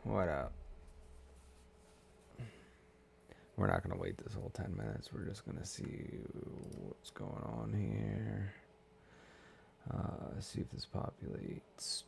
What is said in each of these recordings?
What up? We're not gonna wait this whole 10 minutes. We're just gonna see what's going on here. See if this populates.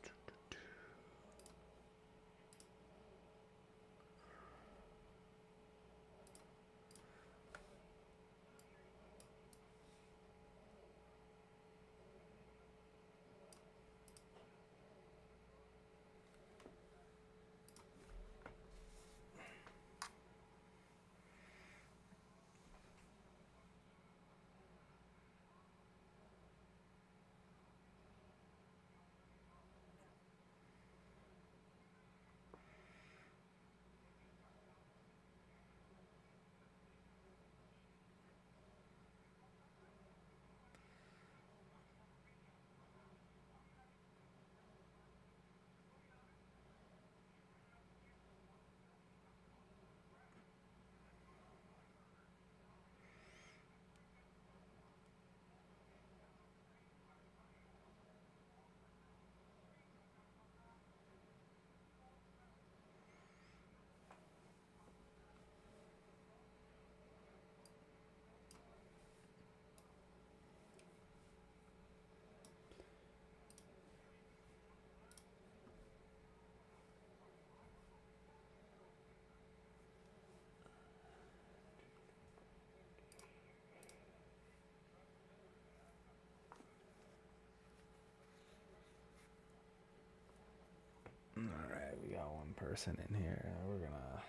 Alright, we got one person in here. We're gonna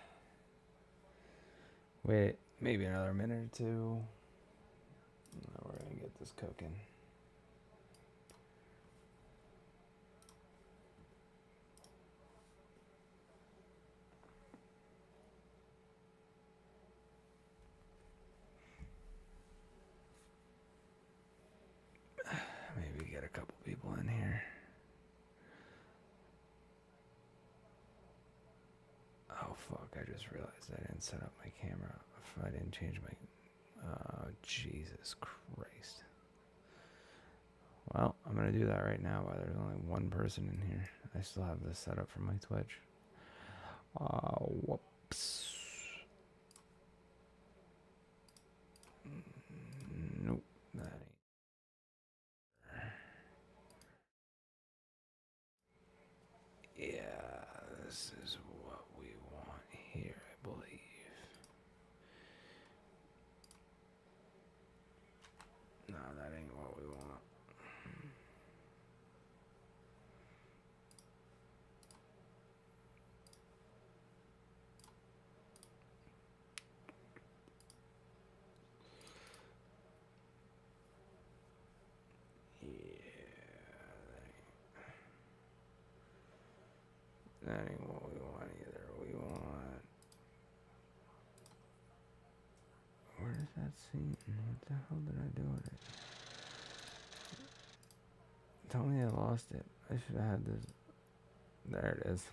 wait maybe another minute or two. We're gonna get this cooking. Maybe get a couple people in here. Oh fuck, I just realized I didn't set up my camera. If I didn't change my... Jesus Christ. Well, I'm gonna do that right now while there's only one person in here. I still have this set up for my Twitch. Whoops. Nope, that ain't. Yeah, this is what we want here, I believe. No, that ain't what we want. That ain't what we want either. We want... Where's that scene? What the hell did I do with it? Tell me I lost it. I should have had this. There it is.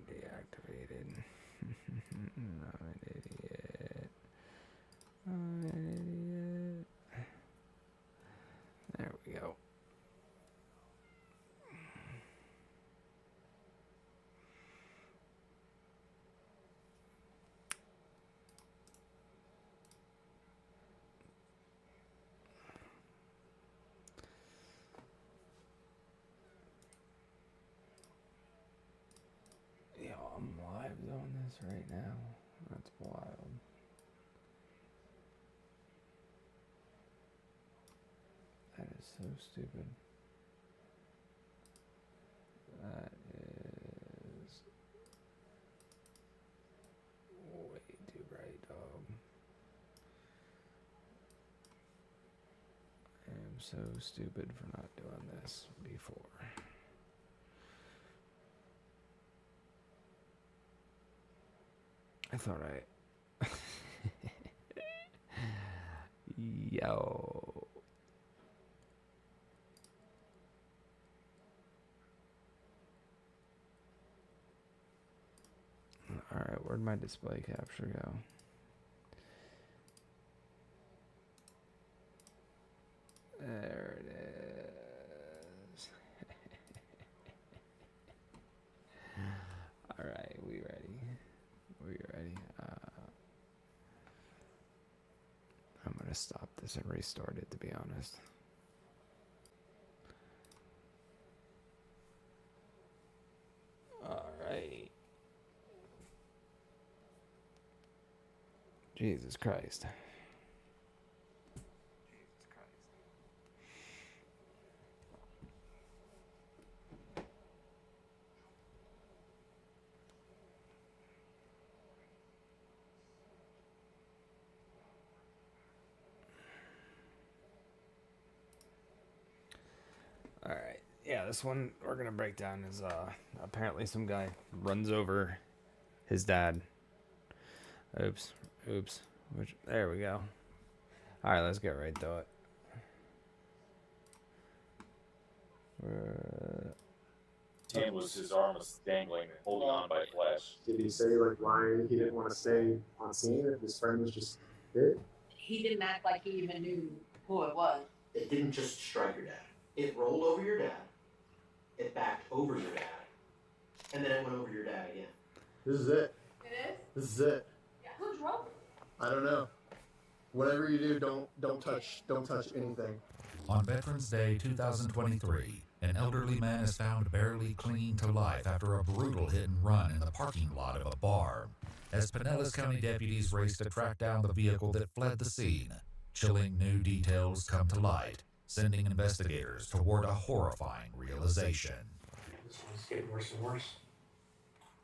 Deactivated. I'm an idiot. I'm an idiot. There we go. Yo, I'm live on this right now. That's wild. That is so stupid. That is way too bright, dog. I am so stupid for not doing this before. I thought I... Yo. Alright, where'd my display capture go? There it is. stop this and restart it, to be honest. Alright. Jesus Christ. Alright, yeah, this one we're gonna break down is apparently some guy runs over his dad. Oops. There we go. Alright, let's get right to it. Hand was his arm was dangling, holding on by flesh. Did he say like why he didn't want to stay on scene if his friend was just dead? He didn't act like he even knew who it was. It didn't just strike your dad. It rolled over your dad, it backed over your dad, and then it went over your dad again. This is it. It is? This is it. Yeah. Who's wrong? I don't know. Whatever you do, don't touch anything. On Veterans Day 2023, an elderly man is found barely clinging to life after a brutal hit and run in the parking lot of a bar. As Pinellas County deputies race to track down the vehicle that fled the scene, chilling new details come to light, sending investigators toward a horrifying realization. This one's getting worse and worse.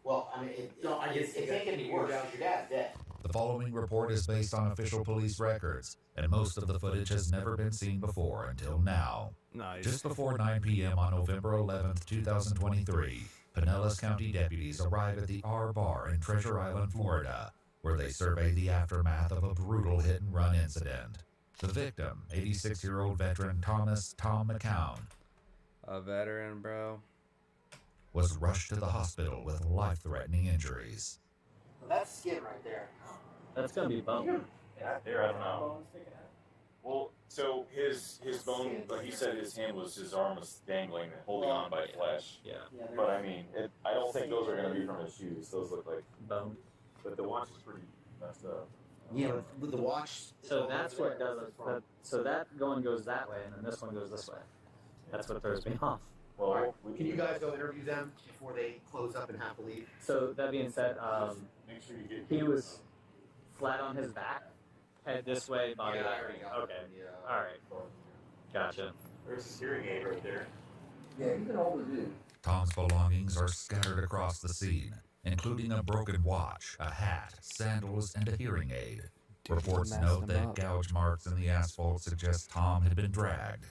Well, I mean, it can't get any worse. Your dad's dead. The following report is based on official police records, and most of the footage has never been seen before until now. Nice. Just before 9 p.m. on November 11th, 2023, Pinellas County deputies arrive at the R Bar in Treasure Island, Florida, where they survey the aftermath of a brutal hit-and-run incident. The victim, 86-year-old veteran Tom McCown, A veteran, bro. was rushed to the hospital with life-threatening injuries. That's skin right there. That's gonna be bone. Yeah, there, I don't know. Well, so his bone, like he said, his hand was, his arm was dangling, holding on by flesh. Yeah, But I mean, I don't think those are gonna be from his shoes. Those look like, bone. but the watch is pretty messed up. Yeah, with the watch. So that's what does it. So that one goes that way, and then this one goes this way. That's what throws me off. Well, Alright, we can you guys go interview them before they close up and have to leave? So that being said, make sure you get. he was flat on his back, head this way, body Yeah, that I already way. got Okay, it. all right, gotcha. There's his hearing aid right there. Yeah, you can hold it in. Tom's belongings are scattered across the scene, including a broken watch, a hat, sandals, and a hearing aid. Dude, Reports messed note him that up. gouge marks in the asphalt suggest Tom had been dragged.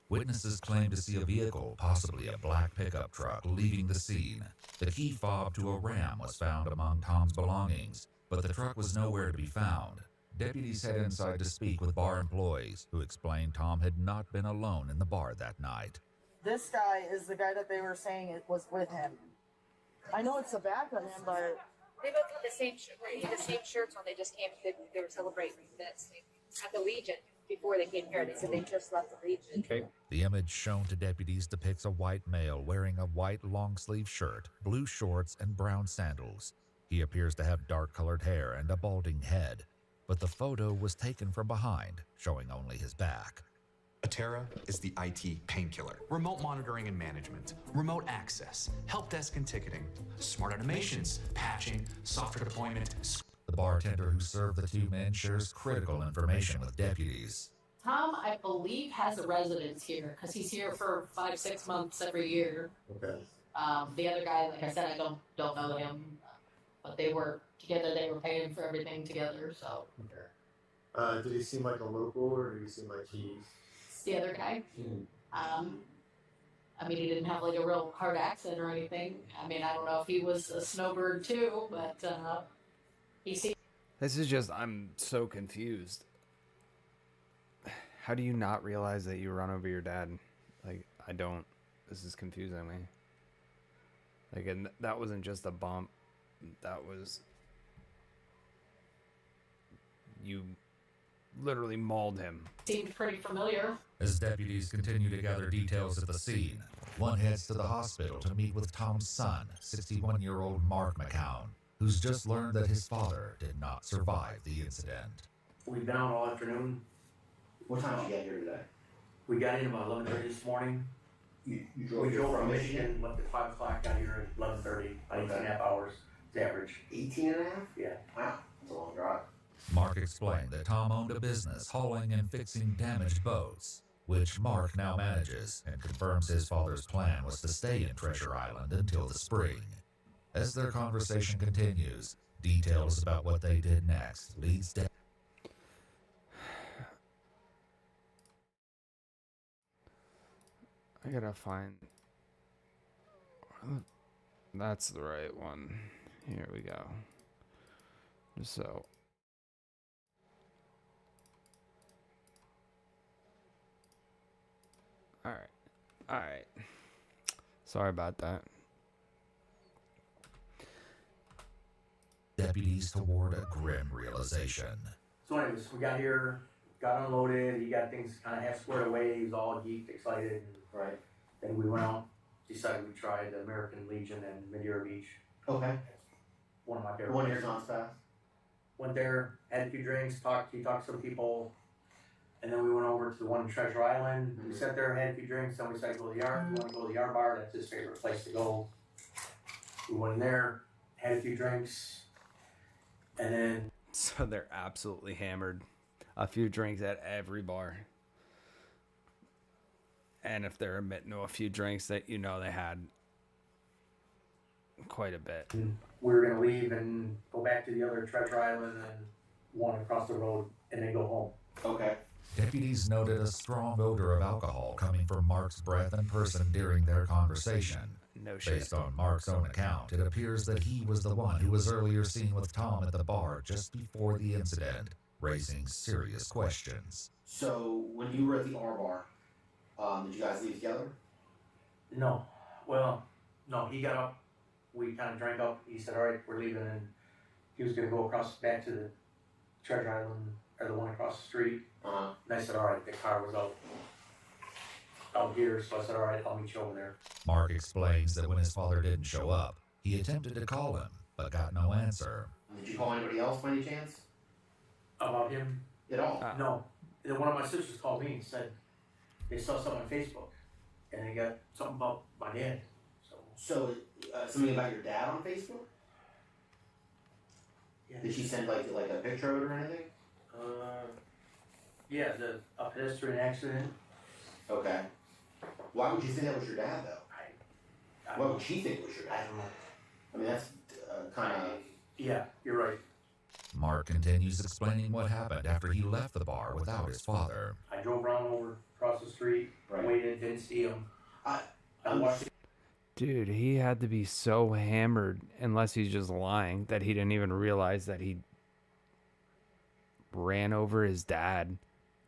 Witnesses claim to see a vehicle, possibly a black pickup truck, leaving the scene. The key fob to a Ram was found among Tom's belongings, but the truck was nowhere to be found. Deputies head inside to speak with bar employees, who explained Tom had not been alone in the bar that night. This guy is the guy that they were saying it was with him. I know it's the back of him, but They both had the same the same shirts on. They just came. They were celebrating this at the Legion before they came here. They said they just left the Legion. Okay. The image shown to deputies depicts a white male wearing a white long-sleeve shirt, blue shorts, and brown sandals. He appears to have dark-colored hair and a balding head, but the photo was taken from behind, showing only his back. Atera is the IT painkiller. Remote monitoring and management, remote access, help desk and ticketing, smart automations, patching, software deployment. The bartender who served the two men shares critical information with deputies. Tom, I believe, has a residence here because he's here for 5-6 months every year. Okay. The other guy, like I said, I don't know him, but they work together. They were paying for everything together. So Okay. Did he seem like a local, or did he seem like he? it's the other guy. I mean, he didn't have like a real hard accent or anything. I mean, I don't know if he was a snowbird too, but he seemed. This is just, I'm so confused. How do you not realize that you run over your dad? Like, I don't. This is confusing me. Like, and that wasn't just a bump. That was. You literally mauled him. Seemed pretty familiar. As deputies continue to gather details at the scene, one heads to the hospital to meet with Tom's son, 61-year-old Mark McCown, who's just learned that his father did not survive the incident. We've been out all afternoon. What time did you get here today? We got in about 11:30 this morning. You We drove here drove from Michigan, left at 5 o'clock, got here at 11:30, about 18 and a half hours. It's average. 18 and a half? Yeah. Wow, that's a long drive. Mark explained that Tom owned a business hauling and fixing damaged boats, which Mark now manages, and confirms his father's plan was to stay in Treasure Island until the spring. As their conversation continues, details about what they did next leads to I gotta find. That's the right one. Here we go. Just so. Alright. Alright. Sorry about that. deputies toward a grim realization. So anyways, we got here, got unloaded, he got things kind of half squared away, he was all geeked, excited. Right. Then we went out, decided we tried the American Legion and Madeira Beach. Okay. One of my favorite. One of your son's fast. Went there, had a few drinks, he talked to some people, and then we went over to the one in Treasure Island. We sat there, had a few drinks, then we decided to go to the yard. We want to go to the yard bar, that's his favorite place to go. We went in there, had a few drinks, and then... So they're absolutely hammered. A few drinks at every bar. And if they're admitting to a few drinks, that you know they had quite a bit. We were going to leave and go back to the other Treasure Island and one across the road and then go home. Okay. Deputies noted a strong odor of alcohol coming from Mark's breath and person during their conversation. No shit. Based on Mark's own account, it appears that he was the one who was earlier seen with Tom at the bar just before the incident, raising serious questions. So, when you were at the R bar, did you guys leave together? No. Well, no, he got up. We kind of drank up. He said, all right, we're leaving. And he was going to go back to the Treasure Island, or the one across the street. Uh-huh. And I said, all right, the car was out here. So I said, all right, I'll meet you over there. Mark explains that when his father didn't show up, he attempted to call him, but got no answer. Did you call anybody else by any chance? About him? At all? No. And then one of my sisters called me and said they saw something on Facebook. And they got something about my dad. So, something about your dad on Facebook? Yeah. Did she send like a picture of it or anything? Yeah, a pedestrian accident. Okay. Why would you think that was your dad though? Why would she think was your dad? I don't know. I mean, that's kind of... Yeah, you're right. Mark continues explaining what happened after he left the bar without his father. I drove around over across the street, waited, didn't see him. I watched. Dude, he had to be so hammered, unless he's just lying, that he didn't even realize that he ran over his dad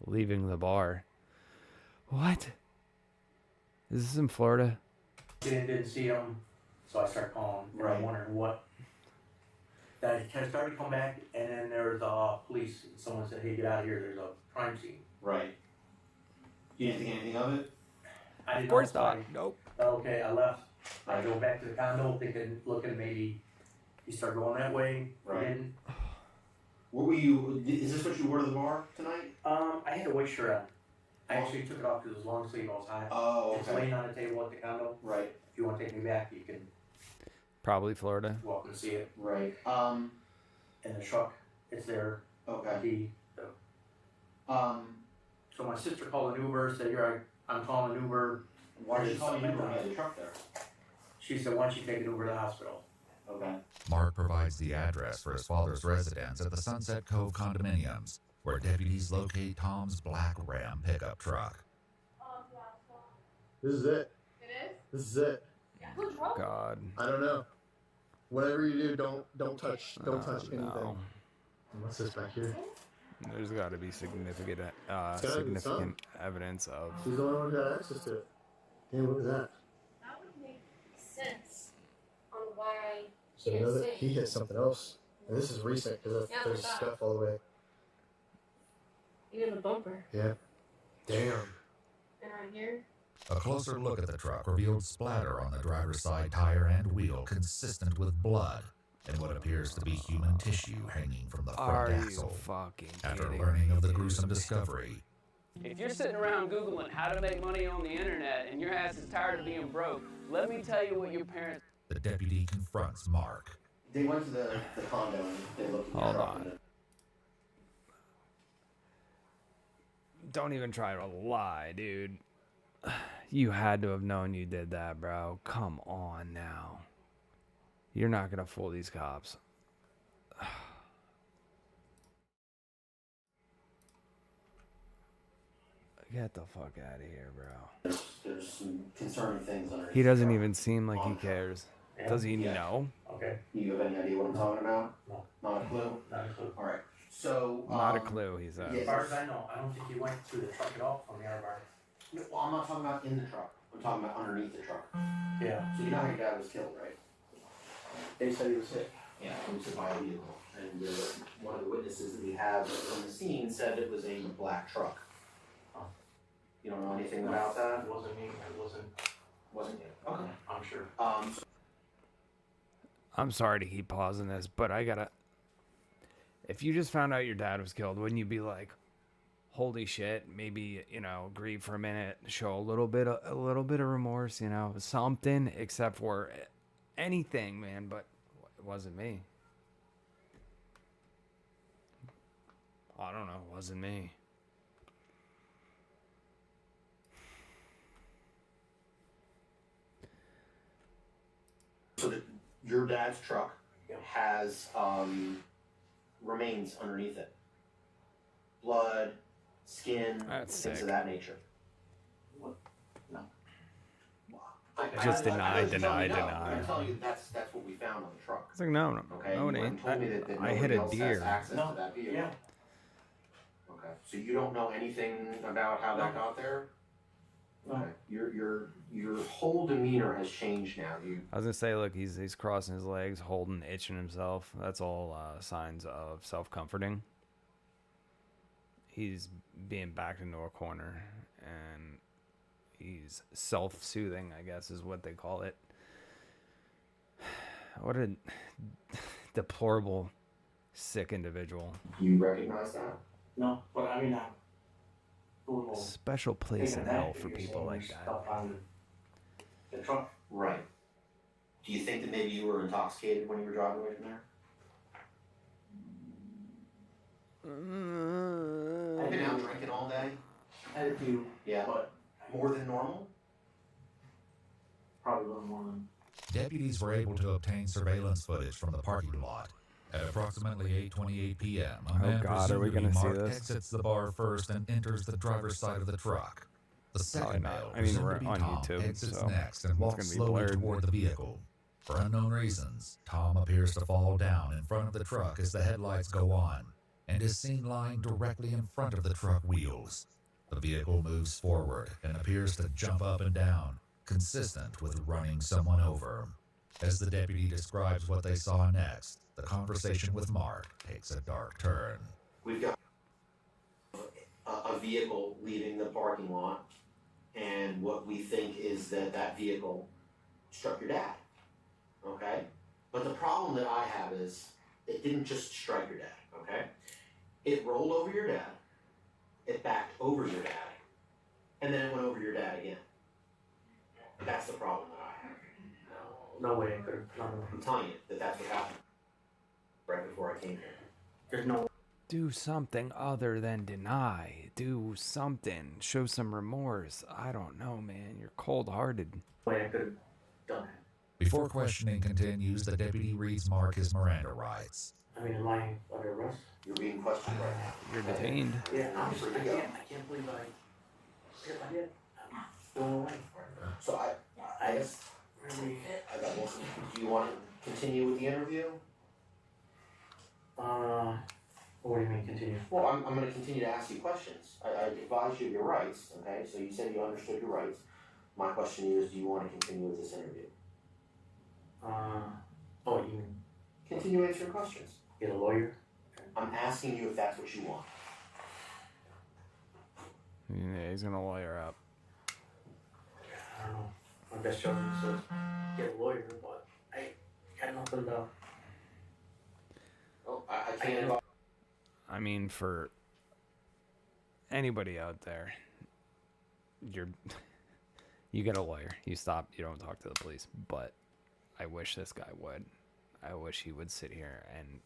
leaving the bar. What? Is this in Florida? Didn't see him, so I started calling. And I'm wondering what. That I started to come back, and then there was police. And someone said, "Hey, get out of here! There's a crime scene." Right. You didn't think anything of it? I didn't. Of course know, not. Nope. Okay, I left. I go back to the condo, looking maybe he started going that way. Right. He didn't. What were you? Is this what you wore to the bar tonight? I had a white shirt on. I actually took it off because it was long sleeve. I was hot. Oh, okay. It's laying on the table at the condo. Right. If you want to take me back, you can. Probably Florida. Welcome to see it. Right. And the truck, it's there. Okay. Key. So my sister called an Uber. Said, "Here, I'm calling an Uber." Why did you call an Uber when you had the truck there? She said, "Why don't you take an Uber to the hospital?" Okay. Mark provides the address for his father's residence at the Sunset Cove condominiums, where deputies locate Tom's black Ram pickup truck. This is it. It is? This is it. Yeah. Who drove? God. I don't know. Whatever you do, don't touch anything. No. What's this back here? There's got to be significant gotta be significant evidence of. He's the only one who got access to it. Damn, look at that. That would make sense on why So he you know didn't that see. he hit something else. And this is recent because Yeah, there's look at stuff all the way. Even the bumper. Yeah. Damn. And right here. A closer look at the truck revealed splatter on the driver's side tire and wheel consistent with blood and what appears to be human tissue hanging from the Are front you axle. fucking After kidding learning me, of the dude? gruesome discovery, If you're sitting around Googling how to make money on the internet and your ass is tired of being broke, let me tell you what your parents... The deputy confronts Mark. They went to the condo and they looked at the Hold truck on. and Don't even try to lie, dude. You had to have known you did that, bro. Come on now. You're not gonna fool these cops. Get the fuck out of here, bro. there's some concerning things underneath. He doesn't the truck. even seem like he cares. Does he know? Okay. You have any idea what I'm talking about? No. Not a clue? Not a clue. Alright. So Not a clue, he said. yeah, As far as I know, I don't think he went through the truck at all from the yard bar. Well, I'm not talking about in the truck. I'm talking about underneath the truck. Yeah. So you know how your dad was killed, right? They said he was hit. Yeah, he was hit by a vehicle. And one of the witnesses that we have on the scene said it was a black truck. You don't know anything about that? It wasn't me. It wasn't you? Okay. I'm sure. I'm sorry to keep pausing this, but I gotta... If you just found out your dad was killed, wouldn't you be like, holy shit, maybe, you know, grieve for a minute, show a little bit of remorse, you know, something, except for anything, man, but it wasn't me. I don't know, it wasn't me. So your dad's truck has remains underneath it. Blood, skin, That's things sick. of that nature. What? No. Just I deny. I'm telling you that's what we found on the truck. It's like, no, Okay. no, it You ain't. told me that I hit nobody a else has deer. access to that vehicle. Yeah. Okay. So you don't know anything about how that got there? No. Okay. Your whole demeanor has changed now. I was gonna say, look, he's crossing his legs, holding, itching himself. That's all signs of self-comforting. He's being backed into a corner, and he's self-soothing, I guess is what they call it. What a deplorable, sick individual. You recognize that? No, but I mean, Special place in hell for people like that. Stuff on the truck. Right. Do you think that maybe you were intoxicated when you were driving away from there? I've been out drinking all day. I had a few. Yeah. But more than normal? Probably a little more than. Deputies were able to obtain surveillance footage from the parking lot. At approximately 8:28 p.m., a man God, are we presumably gonna see marked this? exits the bar first and enters the driver's side of the truck. The second not. male, I mean, presumed we're to be on Tom, YouTube, exits so next and it's walks gonna be slowly blurred. toward the vehicle. For unknown reasons, Tom appears to fall down in front of the truck as the headlights go on, and is seen lying directly in front of the truck wheels. The vehicle moves forward and appears to jump up and down, consistent with running someone over. As the deputy describes what they saw next, the conversation with Mark takes a dark turn. We've got a vehicle leaving the parking lot, and what we think is that vehicle struck your dad. Okay? But the problem that I have is it didn't just strike your dad, okay? It rolled over your dad, it backed over your dad, and then it went over your dad again. That's the problem that I have. No way I could have. I'm telling you that's what happened right before I came here. There's no. Do something other than deny. Do something. Show some remorse. I don't know, man. You're cold-hearted. way I could have done it. Before questioning continues, the deputy reads Mark his Miranda rights. I mean, am I under arrest? You're being questioned right now. You're detained. Yeah, I'm free to go. I can't believe if I did. I'm going away. So I guess Really? I got one. Do you want to continue with the interview? What do you mean continue? Well, I'm going to continue to ask you questions. I advise you of your rights, okay? So you said you understood your rights. My question is, do you want to continue with this interview? Oh, you mean Continue answering questions. get a lawyer? I'm asking you if that's what you want. Yeah, he's gonna lawyer up. I don't know. My best judgment says get a lawyer, but I got nothing to. Oh, I can't. I mean, for anybody out there, you get a lawyer. You stop. You don't talk to the police. But I wish this guy would. I wish he would sit here and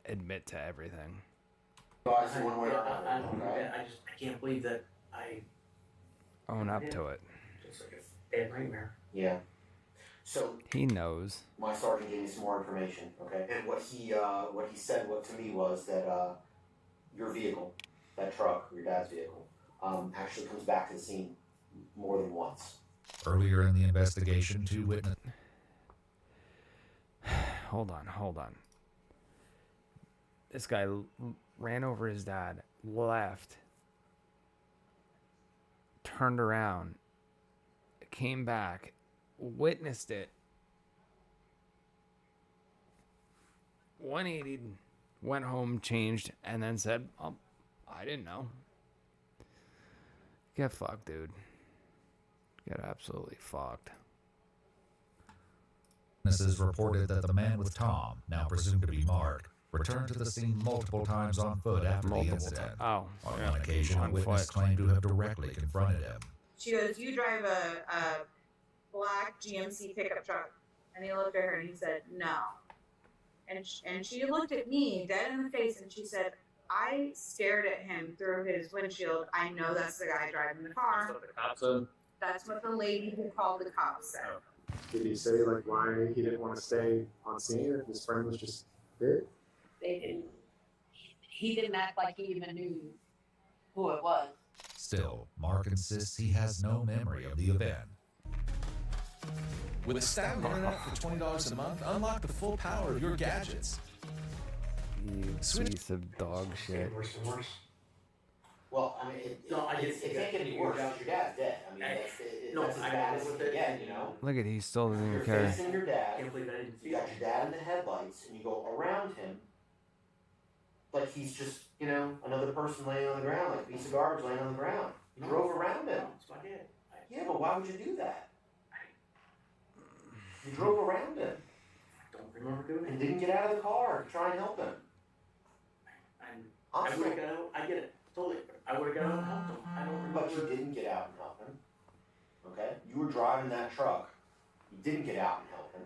admit to everything. I can't believe that I Own up to it. It's like a bad nightmare. Yeah. So He knows. my sergeant gave me some more information, okay? And what he said to me was that your vehicle, that truck, your dad's vehicle, actually comes back to the scene more than once. Earlier in the investigation, two witnesses. Hold on. This guy ran over his dad, left, turned around, came back, witnessed it, 180'd, went home, changed, and then said, "Oh, I didn't know." Get fucked, dude. Get absolutely fucked. Witnesses reported that the man with Tom, now presumed to be Mark, returned to the scene multiple times on foot after the incident. Oh, On yeah, one occasion, a on witness foot. claimed to have directly confronted him. She goes, "You drive a black GMC pickup truck," and he looked at her and he said, "No." And she looked at me dead in the face and she said, "I stared at him through his windshield. I know that's the guy driving the car." That's what the cop said. That's what the lady who called the cops said. Did he say like why he didn't want to stay on scene if his friend was just dead? They didn't. He didn't act like he even knew who it was. Still, Mark insists he has no memory of the event. With Astound Internet for $20 a month, unlock the full power of your gadgets. You piece of dog shit. Well, I mean, it can't get any worse. Your dad's dead. I mean, that's as bad as it can get, you know? Look at he still doesn't You're even care. facing your dad. You got your dad in the headlights, and you go around him like he's just, you know, another person laying on the ground, like a piece of garbage laying on the ground. You drove around him. Yeah, but why would you do that? You drove around him. I don't remember doing it. And didn't get out of the car to try and help him. I would have got out. I get it. Totally. I would have got out and helped him. I don't remember. But you didn't get out and help him. Okay? You were driving that truck. You didn't get out and help him.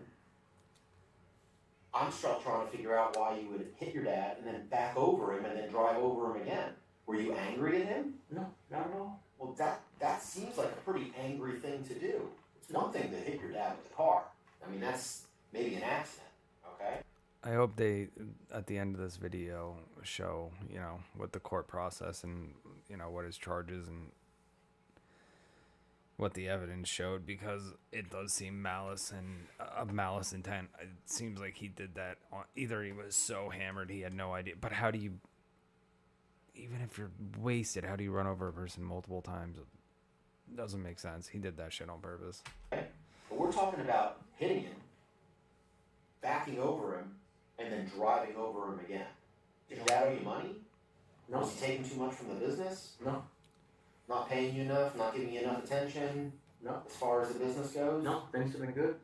I'm still trying to figure out why you would hit your dad and then back over him and then drive over him again. Were you angry at him? No, not at all. Well, that seems like a pretty angry thing to do. It's one thing to hit your dad with the car. I mean, that's maybe an accident, okay? I hope they, at the end of this video, show, you know, what the court process and, you know, what his charges and what the evidence showed, because it does seem malice and malice intent. It seems like he did that on, either he was so hammered he had no idea. But how do you, even if you're wasted, how do you run over a person multiple times? It doesn't make sense. He did that shit on purpose. But we're talking about hitting him, backing over him, and then driving over him again. Did your dad owe you money? No. Was he taking too much from the business? No. Not paying you enough? Not giving you enough attention? No. As far as the business goes? No, things have been good.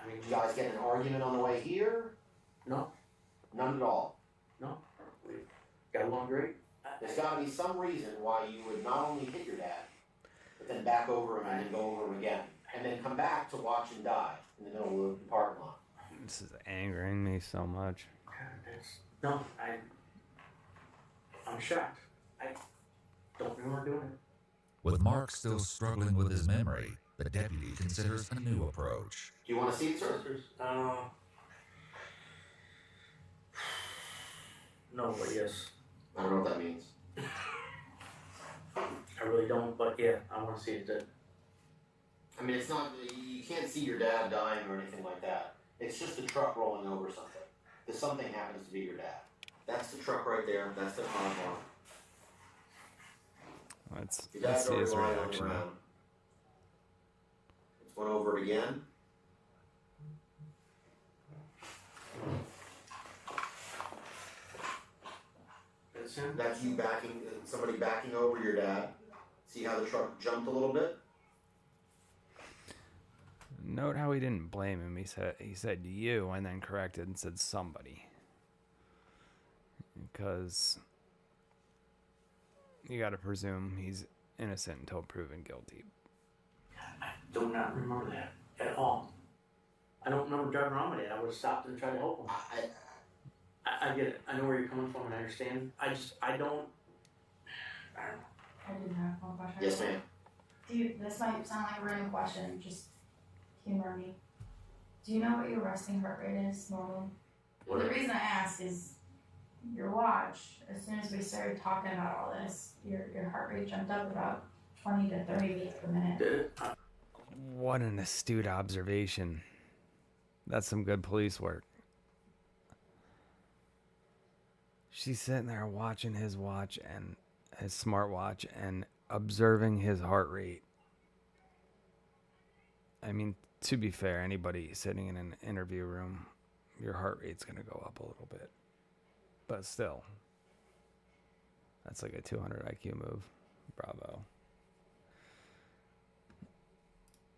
I mean, Did you guys get in an argument on the way here? No. None at all. No. We got along great. There's got to be some reason why you would not only hit your dad, but then back over him and then go over him again. And then come back to watch him die in the middle of the parking lot. This is angering me so much. No, I'm shocked. I don't remember doing it. With Mark still struggling with his memory, the deputy considers a new approach. Do you want to see it, sir? No, but yes. I don't know what that means. I really don't, but yeah, I want to see it. I mean, it's not, you can't see your dad dying or anything like that. It's just a truck rolling over something. If something happens to be your dad. That's the truck right there. That's the car mark. Let's Your dad's see already his lying on the reaction. ground. Let's go over it again. That's you backing, somebody backing over your dad. See how the truck jumped a little bit? Note how he didn't blame him. He said you and then corrected and said somebody. Because You got to presume he's innocent until proven guilty. I do not remember that at all. I don't remember driving around with it. I would have stopped and tried to help him. I get it. I know where you're coming from and I understand. I don't know. I did have one question. Yes, ma'am. Dude, this might sound like a random question, just humor me. Do you know what your resting heart rate is normally? What? The reason I ask is your watch, as soon as we started talking about all this, your heart rate jumped up about 20 to 30 beats per minute. Did it? What an astute observation. That's some good police work. She's sitting there watching his watch and his smartwatch and observing his heart rate. I mean, to be fair, anybody sitting in an interview room, your heart rate's going to go up a little bit. But still, that's like a 200 IQ move. Bravo.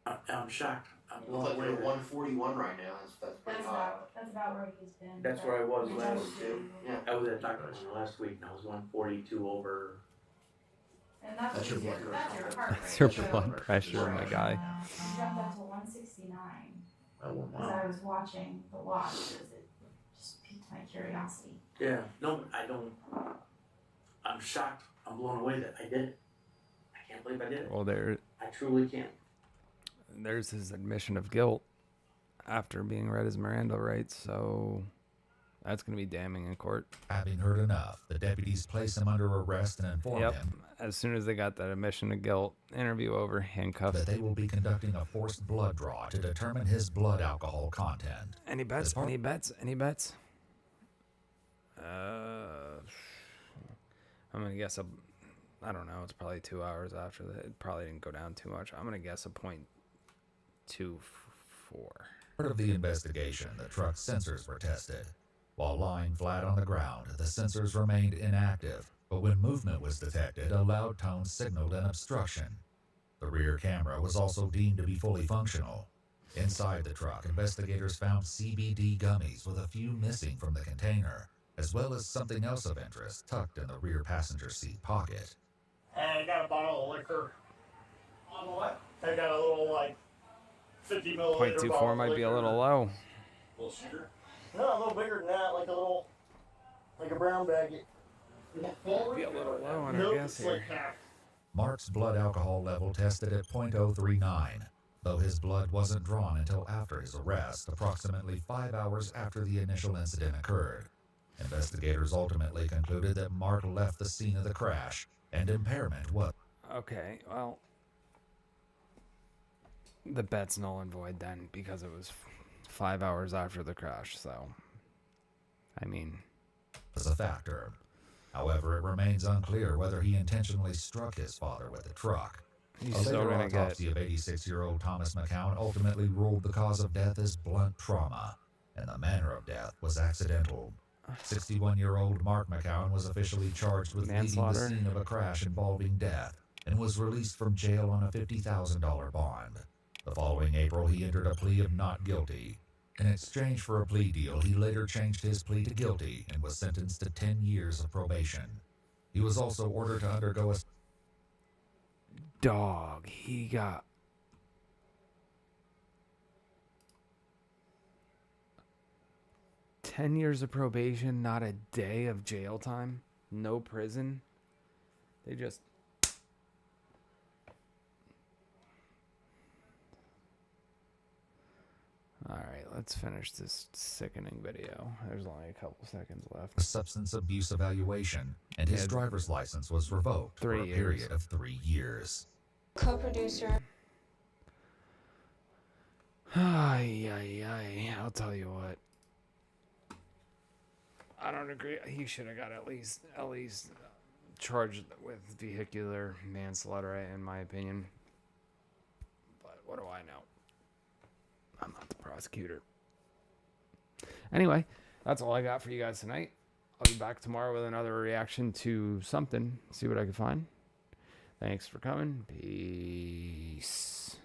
I'm shocked. I'm You look like you're at 141 right now. That's pretty high. That's about where he's been. That's where I was last week. Yeah. I was at Dr. last week and I was 142 over. And that's your blood pressure. That's your heart rate. That's your blood pressure, my guy. He jumped up to 169. As I was watching the watch, because it just piqued my curiosity. Yeah. No, I don't. I'm shocked. I'm blown away that I did it. I can't believe I did it. Well, I truly can't. there's his admission of guilt after being read his Miranda rights, so that's going to be damning in court. Having heard enough, the deputies place him under arrest and inform him as soon as they got that admission of guilt, interview over, handcuffed. that they will be conducting a forced blood draw to determine his blood alcohol content. Any bets? Any bets? Any bets? I'm going to guess I don't know. It's probably 2 hours after that. It probably didn't go down too much. I'm going to guess a .24. Part of the investigation, the truck's sensors were tested. While lying flat on the ground, the sensors remained inactive, but when movement was detected, a loud tone signaled an obstruction. The rear camera was also deemed to be fully functional. Inside the truck, investigators found CBD gummies with a few missing from the container, as well as something else of interest tucked in the rear passenger seat pocket. And I got a bottle of liquor. On what? I got a little, 50 milliliter bottle .24 of might be a liquor. little low. A little shooter? No, a little bigger than that, like a brown baggie. Be a little low on our Nope, guess it's like here. half. Mark's blood alcohol level tested at .039, though his blood wasn't drawn until after his arrest, approximately 5 hours after the initial incident occurred. Investigators ultimately concluded that Mark left the scene of the crash, and impairment was... Okay, well, the bet's null and void then because it was 5 hours after the crash, so, I mean... ...was a factor. However, it remains unclear whether he intentionally struck his father with the truck. He's A still later gonna get- autopsy of 86-year-old Thomas McCown ultimately ruled the cause of death as blunt trauma, and the manner of death was accidental. 61-year-old Mark McCown was officially charged with leaving the Manslaughter? scene of a crash involving death and was released from jail on a $50,000 bond. The following April, he entered a plea of not guilty. In exchange for a plea deal, he later changed his plea to guilty and was sentenced to 10 years of probation. He was also ordered to undergo a... Dog, he got... "10 years of probation, not a day of jail time, no prison." They just... Alright, let's finish this sickening video. There's only a couple seconds left. a substance abuse evaluation, and his Yeah. driver's license was revoked for a 3 years. period of 3 years. Co-producer. Ay, ay, ay. I'll tell you what. I don't agree. He should have got at least charged with vehicular manslaughter, in my opinion. But what do I know? I'm not the prosecutor. Anyway, that's all I got for you guys tonight. I'll be back tomorrow with another reaction to something. See what I can find. Thanks for coming. Peace.